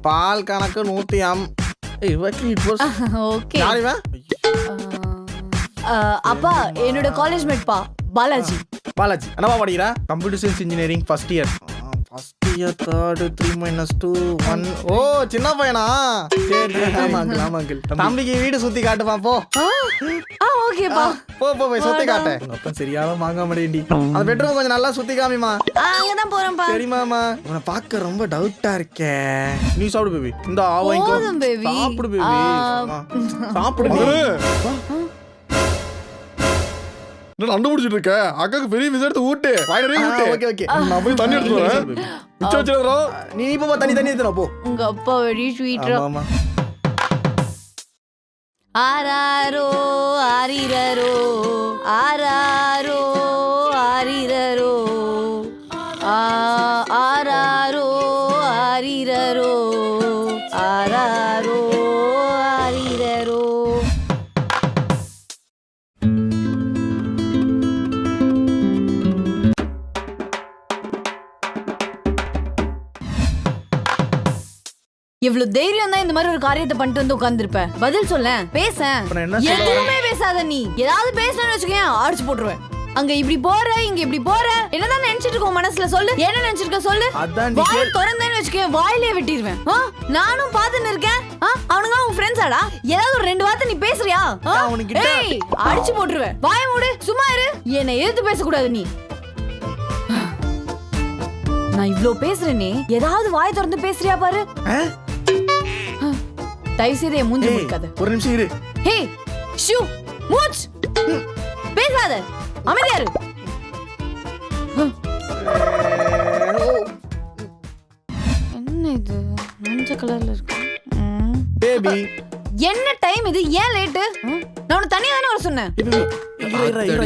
பால் கணக்கு 150. ஓகே அப்பா என்னோட காலேஜ் மேட்பா பாலாஜி. பாலாஜி என்னவா படிக்கிறா? Computer science engineering first year. First year third 3 - 2 1. ஓ சின்ன பையனா? சரி ஆமாங்க. தம்பிக்கு வீடு சுத்தி காட்டுமா போ. ஓகேப்பா. போ போய் சுத்தி காட்டு. அப்ப சரியாவே வாங்க மாட்டேன்டி. அந்த பெட்ரூம் கொஞ்சம் நல்லா சுத்தி காமிமா. அங்க தான் போறேன்ப்பா. சரி மாமா. உன்னை பார்க்க ரொம்ப டவுட்டா இருக்கே. நீ சாப்பிடு பேபி. இந்த ஆவைங்கோ. போதும் பேபி. சாப்பிடு பேபி. சாப்பிடு பேபி. என்ன கண்டுபிடிச்சிட்டு இருக்க? அக்காக்கு பெரிய விசை எடுத்து ஊட்டு. வாயிலே ஊட்டு. ஓகே. நான் போய் தண்ணி எடுத்து வரேன். மிச்சம் வச்சிரறோம். நீ இப்போ தண்ணி எடுத்துற போ. உங்க அப்பா வெரி ஸ்வீட்ரா. ஆமா. ஆராரோ ஆரிரரோ ஆராரோ ஆரிரரோ ஆராரோ ஆரிரரோ ஆராரோ ஆரிரரோ. எவ்வளவு தைரியம் தான் இந்த மாதிரி ஒரு காரியத்தை பண்ணிட்டு வந்து உட்கார்ந்துருப்ப? பதில் சொல்ல, பேச. எதுவுமே பேசாத நீ. ஏதாவது பேசணும்னு வச்சுக்கேன் அடிச்சு போட்டுருவேன். அங்க இப்படி போற இங்க இப்படி போற என்னதான் நினைச்சிட்டு இருக்கோம் மனசுல? சொல்லு என்ன நினைச்சிருக்க சொல்லு. வாய் திறந்தேன்னு வச்சுக்கேன் வாயிலே வெட்டிடுவேன். நானும் பாத்துன்னு இருக்கேன். அவனுங்க உன் ஃப்ரெண்ட்ஸாடா? ஏதாவது ஒரு 2 வார்த்தை நீ பேசுறியா? அடிச்சு போட்டுருவேன். வாய மூடு, சும்மா இரு. என்னை எதிர்த்து பேசக்கூடாது நீ. நான் இவ்ளோ பேசுறேனே, ஏதாவது வாய் திறந்து பேசுறியா பாரு. தயவு செய்து என் மூஞ்சி முடிக்காத. ஒரு நிமிஷம் இரு. ஹே ஷூ மூச் பேசாத, அமைதியா இரு. என்ன இது மஞ்சள் கலர்ல இருக்கு? பேபி என்ன டைம் இது? ஏன் லேட்? நான் உன்னை தனியா தானே வர சொன்னேன்.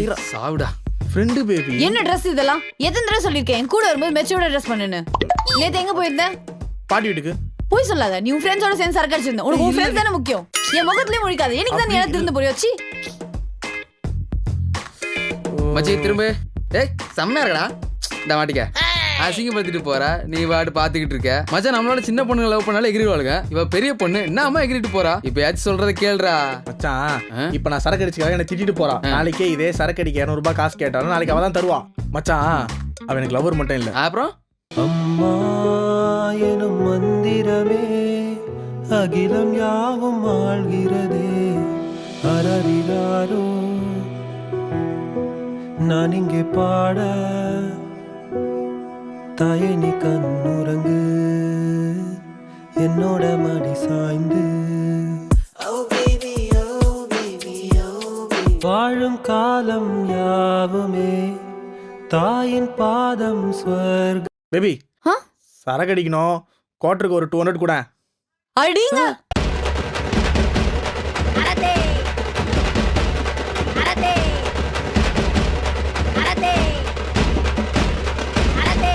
இரு சாவுடா. Friend baby. என்ன Dress இதெல்லாம்? எத்தனை தடவை சொல்லிருக்கேன் என் கூட வரும்போது மெச்சூர்டா ட்ரெஸ் பண்ணுன்னு. நேத்து எங்க போயிருந்த? பாட்டி வீட்டுக்கு. போய் சொல்லாத. நீ உன் ஃப்ரெண்ட்ஸோட சேர்ந்து சரக்கு அடிச்சிருந்த. உனக்கு உன் ஃப்ரெண்ட்ஸ் தானே முக்கியம். என் முகத்திலே முழிக்காத. எனக்கு தான் நீ எல்லாம் திருந்து போறியோச்சி. மச்சி திரும்ப. டேய் செம்மையா இருக்கடா. இந்த மாட்டிக்க அசிங்கப்படுத்திட்டு போற. நீ வாட்டு பாத்துக்கிட்டு இருக்க. மச்சான் நம்மளோட சின்ன பொண்ணுங்க லவ் பண்ணாலும் எகிரிவாளுங்க. இவ பெரிய பொண்ணு என்ன அம்மா எகிரிட்டு போறா. இப்ப யாச்சும் சொல்றத கேளுடா மச்சான். இப்ப நான் சரக்கு அடிச்சுக்காக என்ன திட்டிட்டு போறா. நாளைக்கே இதே சரக்கு அடிக்க 200 ரூபாய் காசு கேட்டாலும் நாளைக்கு அவ தான் தருவா. மச்சான் அவ எனக்கு லவர் மட்டும் இல்ல. அப்புறம் அம்மா எனும் மந்திரமே அகிலம் யாவும் ஆள்கிறதே. அரறிறாரோ நான் இங்கே பாட. தாயே நீ கண்ணுறங்கு என்னோட மடி சாய்ந்து. வாழும் காலம் யாவுமே தாயின் பாதம் ஸ்வர்க. பேபி சரக்கு அடிக்கணும். குவார்டருக்கு ஒரு 200 கூட. அடிங்க.